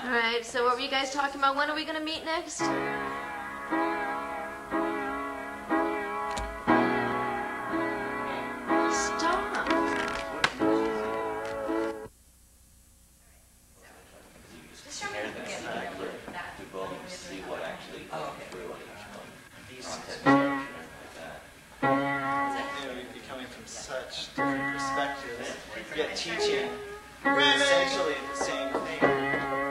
All right, so what were you guys talking about? When are we going to meet next? Stop. You're coming from such different perspectives, yet teaching essentially the same thing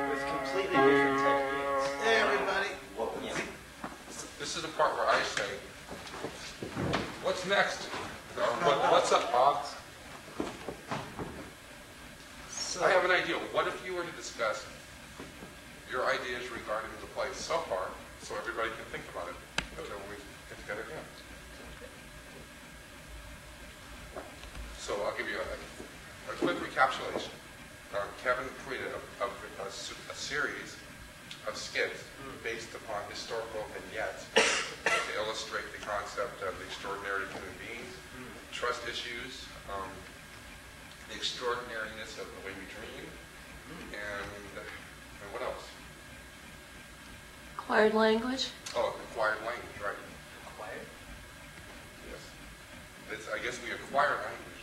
with completely different techniques. Hey, everybody. Yeah. This is the part where I say, what's next? What's up, Bob? So, I have an idea. What if you were to discuss your ideas regarding the play so far, so everybody can think about it, and then we get together again. So I'll give you a quick recapitulation. Kevin created a series of skits based upon historical vignettes to illustrate the concept of the extraordinary human beings, trust issues, the extraordinariness of the way we dream, and what else? Acquired language. Oh, acquired language, right? Acquired? Yes. I guess we acquire language.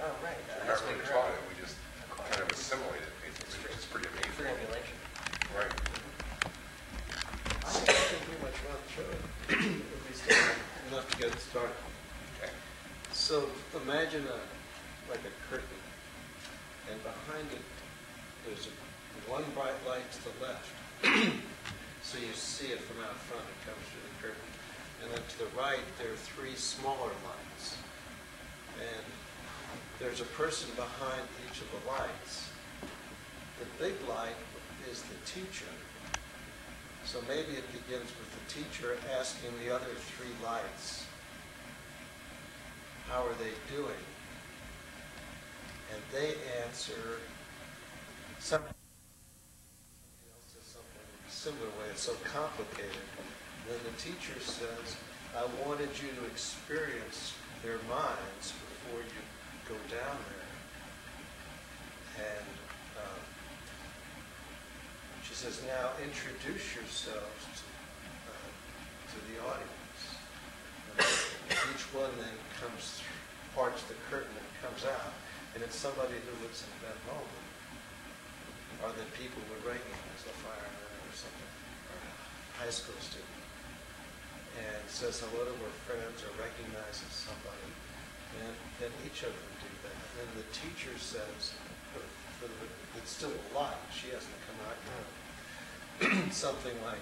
Oh, right. We're not really taught it. We just kind of assimilate it, basically. It's pretty amazing. For emulation. Right. I think we can pretty much run through it. At least enough to get it started. Okay. So imagine like a curtain, and behind it there's one bright light to the left. So you see it from out front. It comes through the curtain. And then to the right there are three smaller lights. And there's a person behind each of the lights. The big light is the teacher. So maybe it begins with the teacher asking the other three lights, how are they doing? And they answer something else says something similar way. It's so complicated. Then the teacher says, I wanted you to experience their minds before you go down there. And she says, now introduce yourselves to the audience. And each one then comes through, parts the curtain and comes out. And it's somebody who lives in that moment. Or that people would recognize, a fireman or something, or a high school student. And says hello to her friends or recognizes somebody. And then each of them do that. And then the teacher says, it's still alive, she hasn't come out yet. Something like,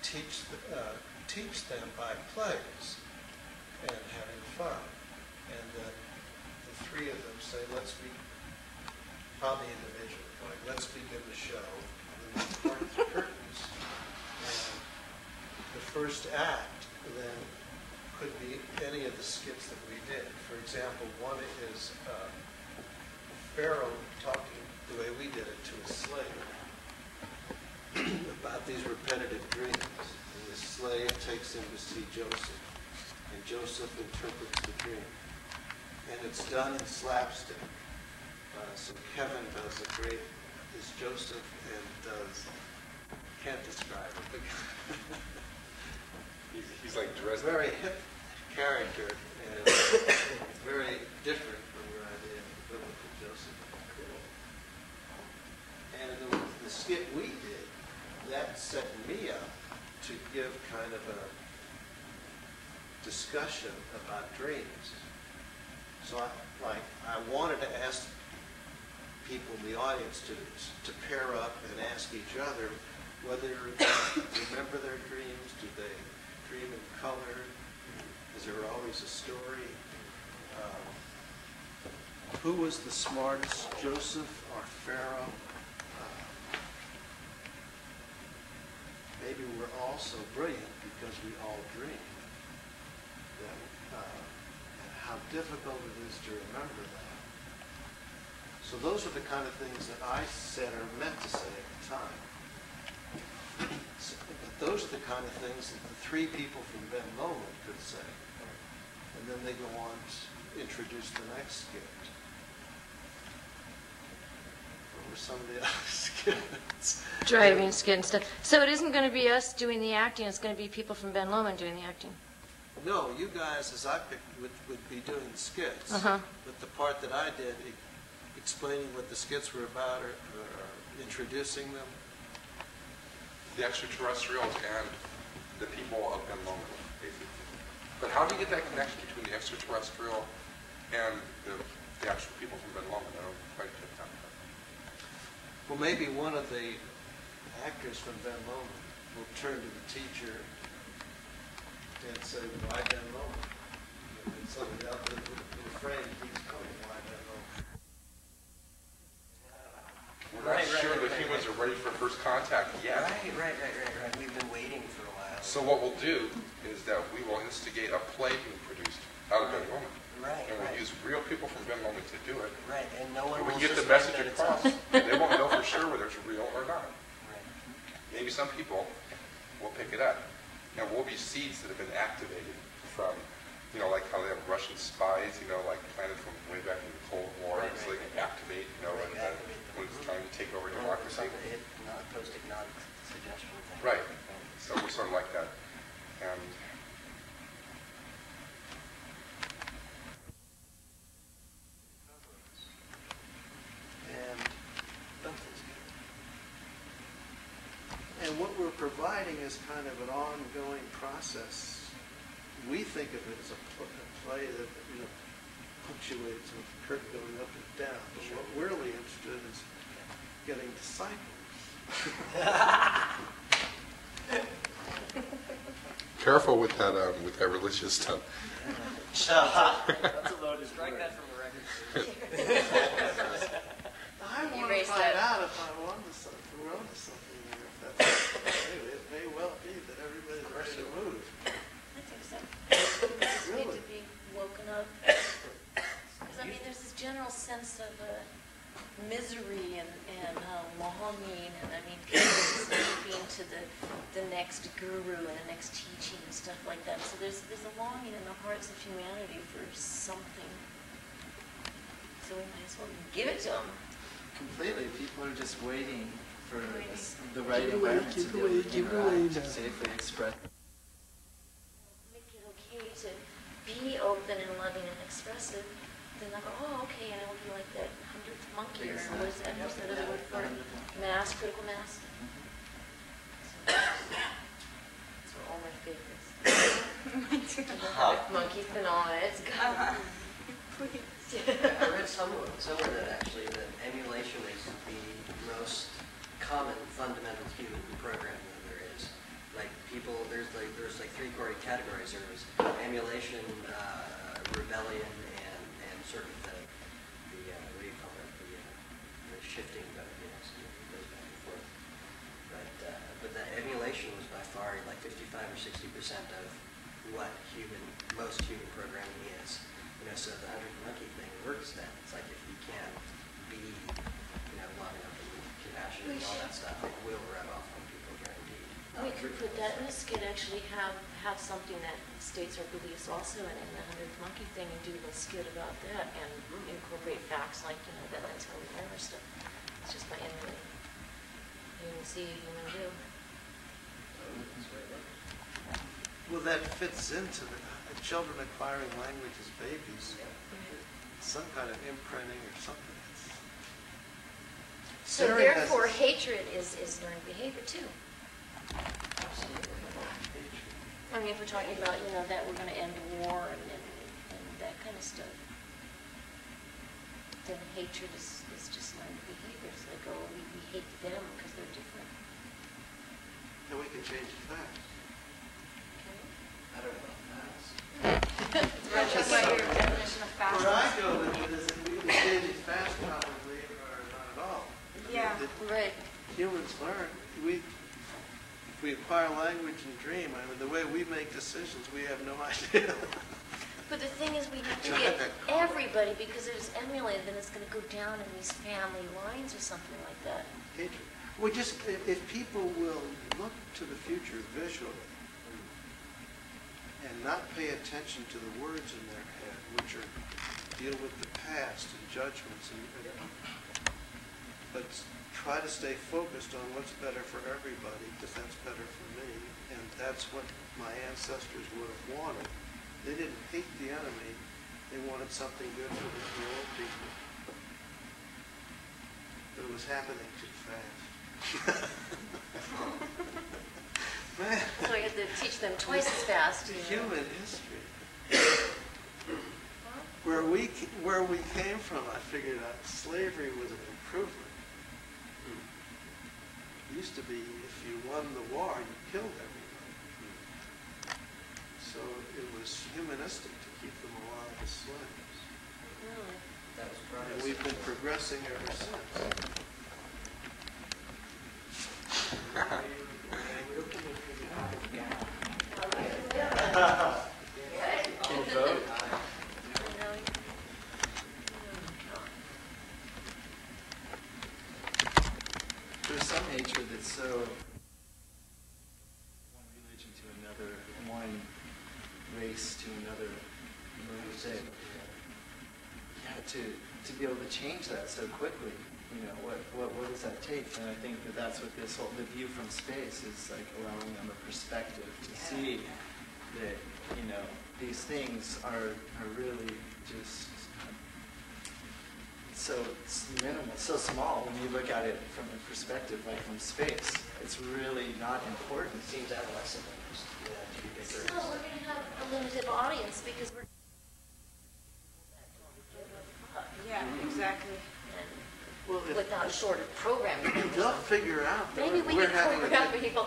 teach them by plays and having fun. And then the three of them say, probably individually, like, let's begin the show. And then they part the curtains. And the first act then could be any of the skits that we did. For example, one is Pharaoh talking the way we did it to a slave about these repetitive dreams. And the slave takes him to see Joseph, and Joseph interprets the dream. And it's done in slapstick. So Kevin does a great, is Joseph, and can't describe it. He's like dressed. Very hip character, and very different from your idea of the biblical Joseph. And in the skit we did, that set me up to give kind of a discussion about dreams. So I wanted to ask people in the audience to pair up and ask each other whether they remember their dreams, do they dream in color, is there always a story? Who was the smartest, Joseph or Pharaoh? Maybe we're all so brilliant because we all dream. And how difficult it is to remember that. So those are the kind of things that I said or meant to say at the time. But those are the kind of things that the three people from Ben Lomond could say. And then they go on to introduce the next skit. for somebody else's kids. Driving skid and stuff. So it isn't going to be us doing the acting, it's going to be people from Ben Lomond doing the acting. No, you guys, as I picked, would be doing the skits. Uh-huh. But the part that I did, explaining what the skits were about or introducing them. The extraterrestrials and the people of Ben Lomond, basically. But how do you get that connection between the extraterrestrial and the actual people from Ben Lomond? I don't quite get that. Well, maybe one of the actors from Ben Lomond will turn to the teacher and say, why Ben Lomond? And somebody out there in the frame keeps coming, why Ben Lomond? We're not sure the humans are ready for first contact yet. Right. We've been waiting for a while. So what we'll do is that we will instigate a play being produced out of Ben Lomond. Right. And we'll use real people from Ben Lomond to do it. Right, and no one And we will can get the suspect message that it's across. us. They won't know for sure whether it's real or not. Right. Maybe some people will pick it up. And we'll be seeds that have been activated from, like how they have Russian spies, like planted from way back in the Cold War. Right, so they can activate, when it's time to take over democracy. Not post-hypnotic suggestion thing. Right. So we're sort of like that. And And what we're providing is kind of an ongoing process. We think of it as a play that punctuates with the curtain going up and down. But what we're really interested in is getting disciples. careful with that religious stuff. That's a loaded Strike word. that from the record. I want to Erase find that. out if I'm onto something here. If that's, anyway, it may well be that everybody's ready to move. I think so. We just need Really? to be woken up. Because, there's this general sense of misery and longing, and people sleeping to the next guru and the next teaching and stuff like that. So there's a longing in the hearts of humanity for something. So we might as well give it to them. Completely. People are just waiting for the right environment to be able to interact, safely express. Make it okay to be open and loving and expressive. Then they'll go, oh, okay, and I'll be like that 100th monkey, or what is that? What's that other word for it? Mass, critical mass. So all my favorites. Monkey phenomena. It's got. I read somewhere that actually that emulation is the most common fundamental human program that there is. Like people, there's three core categories. There's emulation, rebellion, and sort of the what do you call it? The shifting, but it goes back and forth. But that emulation was by far like 55 or 60% of what most human programming is. So the 100th monkey thing works then. It's like if you can be, loving up and compassionate and all that stuff, it will rub off on people, guaranteed. We could put that in a skit, actually have something that states our beliefs also in the 100th monkey thing, and do a skit about that and incorporate facts like, that that's how we learn our stuff. It's just by emulating. You can see a human do. Well, that fits into the children acquiring language as babies. Some kind of imprinting or something. So Sarah has therefore, this- hatred is learned behavior too. Absolutely. If we're talking about, that we're going to end war and that kind of stuff, then hatred is just learned behavior. It's like, oh, we hate them because they're different. And we can change it fast. I don't know about fast. That's your definition of Where I go with it is that we can change it fast probably or not at all. Yeah. Right. Humans learn. If we acquire language and dream, the way we make decisions, we have no idea. But the thing is, we have to get everybody, because if it's emulated, then it's going to go down in these family lines or something like that. Hatred. If people will look to the future visually and not pay attention to the words in their head, which deal with the past and judgments, and but try to stay focused on what's better for everybody, because that's better for me, and that's what my ancestors would have wanted. They didn't hate the enemy, they wanted something good for the world people. But it was happening too fast. Man, So you had to teach them twice as fast. human history. Where we came from, I figured out slavery was an improvement. It used to be if you won the war, you killed everybody. So it was humanistic to keep them alive as slaves. Really? That was And progress. we've been progressing ever since. Can you vote? There's some hatred that's so one religion to another, one race to another. To be able to change that so quickly, what does that take? And I think that's what the view from space is like, allowing them a perspective to see that, these things are really just so minimal, so small when you look at it from a perspective like from space. It's really not important. It seems adolescent, to be bigger. So we're going to have a limited audience because we're... Yeah, exactly. Well, Without shorter programming. they'll figure out that Maybe we we're can having a program good, people.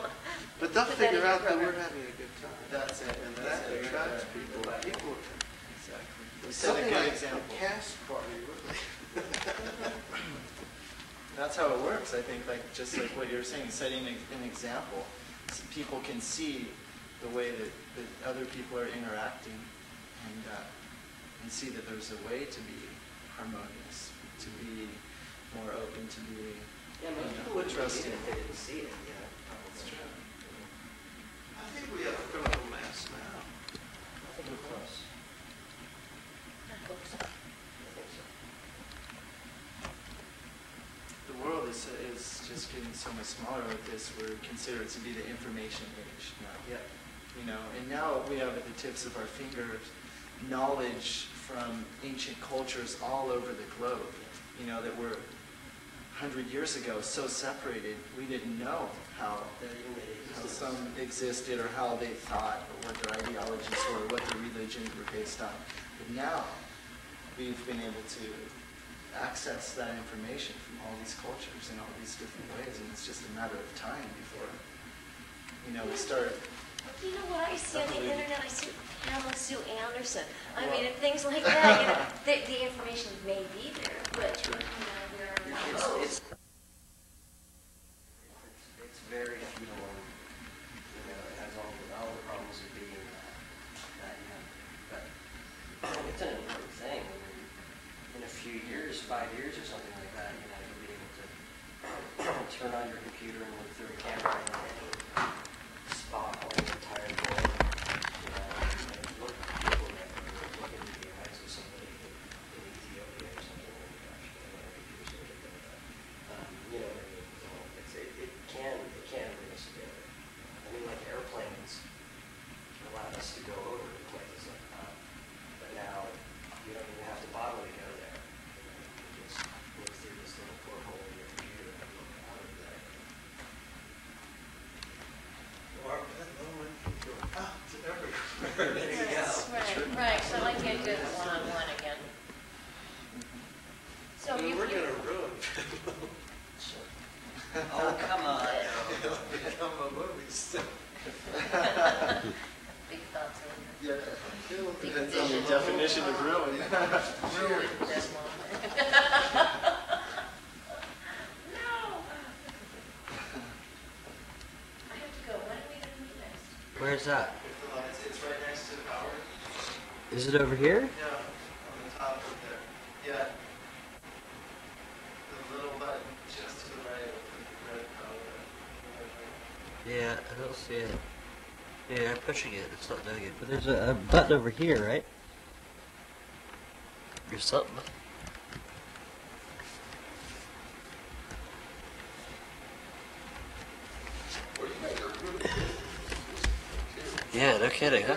but they'll put that in figure your out that program. we're having a good time. That's it. And That's that it. attracts people. People, Exactly. We set a something good like example. a cast party, really. That's how it works, I think, just like what you're saying, setting an example. So people can see the way that other people are interacting and see that there's a way to be harmonious, to be more open, to be Yeah, most people wouldn't trusting. believe it if they didn't see it, That's true. I think we have a critical mass now. I think we're close. I hope so. I think so. The world is just getting so much smaller with this. We're considered to be the information age now. Yep. And now we have at the tips of our fingers knowledge from ancient cultures all over the globe. That were 100 years ago so separated, we didn't know how some existed or how they thought or what their ideologies were, what their religions were based on. But now we've been able to access that information from all these cultures in all these different ways, and it's just a matter of time before we start. You know what I see on the internet? I see Pamela Sue Anderson. I mean, and things like that. The information may be there, but we're It's very futile. It has all the problems of being that young. But it's an important thing. In a few years, 5 years or something like that, you'll be able to turn on your computer and look through a camera and any spot on the entire world. And look at people that look into the eyes of somebody in Ethiopia or something. Oh my gosh, whatever years ago they did that. It can bring us together. I mean, like airplanes allowed us to go over to places like that. But now you don't even have to bodily go there. You just look through this little porthole in your computer and look out of there. Or one can go out to everywhere. There you go. right. So I can't do it one-on-one again. So I mean, you we're going to ruin Oh, come on. It'll become a movie still. big thoughts on Yeah, It'll Big depends on your vision. definition of ruin. that one. No. I have to go. When are we going to meet next? Where's that? It's right next to Howard. Is it over here? Yeah, on the top of there. Yeah. The little button just to the right of the red color. Yeah, I don't see it. Yeah, I'm pushing it. It's not doing it. But there's a button over here, right? Or something. Yeah, no kidding, huh?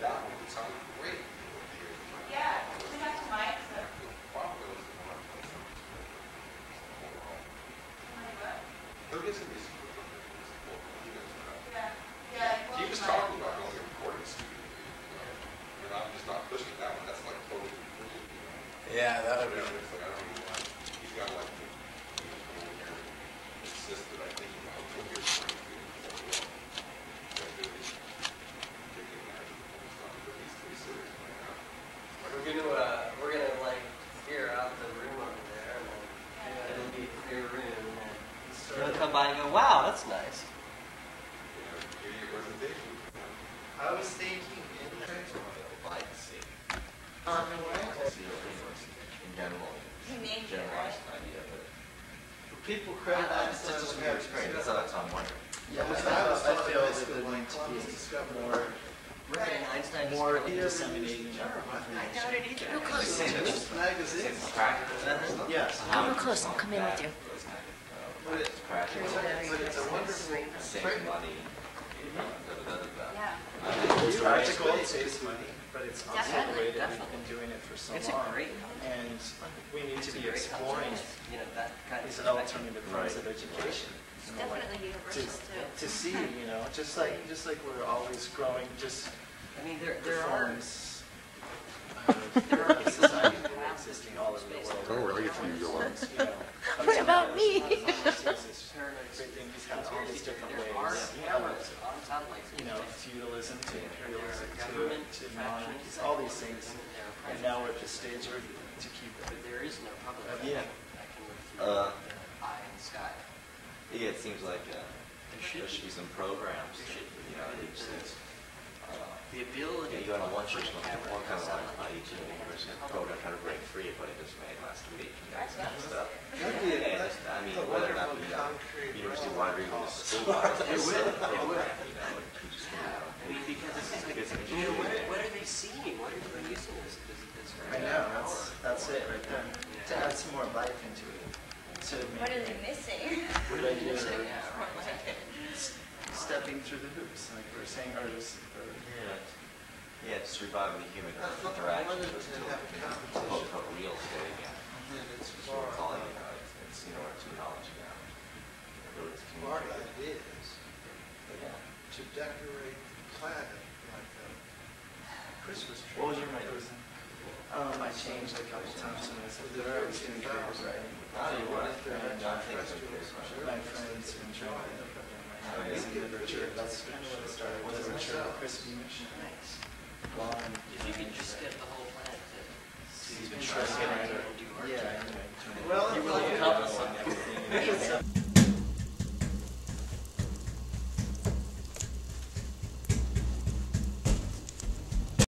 That one sounded great. Yeah, we have to mic, so. He'll get some music. Yeah. He was talking about going to recording studio. And I'm just not pushing that one. That's like totally cool. Yeah, that would be. It's like, I don't know why. He's got like, insisted, I think, about 2 years. We're gonna like clear out the room over there, and then it'll be a clear room, and then you'll come by and go, wow, that's nice. Give you a presentation. I was thinking in the On the way. In general, He named it, right? generalized idea, but people credit it's just weird, it's great, that's what I'm wondering. Yeah, I feel that they're going to be more disseminating. I doubt it either. Real close. Magazine. It's practical. Yes. Come real close. I'll come in with you. It's practical, It's a wonderful. save money, Yeah. It's practical, it saves money, but it's also the way that Definitely. we've been doing it for so It's a long. great And we need to It's a be great exploring concept, you know, that kind of these perspective. alternative forms of education. It's you know, like, definitely universal too. to see, you know, just like we're always growing, just I mean, the there are forms of society that are existing all over the world. Don't worry, I'll get you your lunch. You know, What about me? Everything, these kind of all these different there are ways. cameras on satellites. You know, feudalism to imperialism government to monarchies, all these things. And now we're at the stage where to keep But there is no public. Yeah. That can look through the eye in the sky. yeah, it seems like there should be some programs, you know, each things. The ability. You had one person, one kind of like each university program trying to break free, but it just made last week, you know, kind of stuff. And I mean, whether or not the university-wide or even the school-wide, it's a program, you know, it teaches them, you know. I mean, because this is like, It's an you know, engineering what are they seeing? What are they using this for? I know, that's it right there. To add some more life into it. Instead of What are making they missing? regular Yeah, stepping through the hoops, like we're saying, or just, or, Yeah, just reviving the human interaction to a real state again. That's what we're calling it, it's, you know, our technology now. Really, it's Smart communicating. ideas Yeah. to decorate the planet like a Christmas tree. what was your mic? I changed a couple times and I said, I was doing creative writing. How do you want it? And I think it's a good question. my friends been trying to end up in my literature. That's kind of what it started with literature. Chris Beamish. Blonde. if you could just get the whole planet to He's been try trying to to do art. yeah, anyway. Well, You will accomplish everything.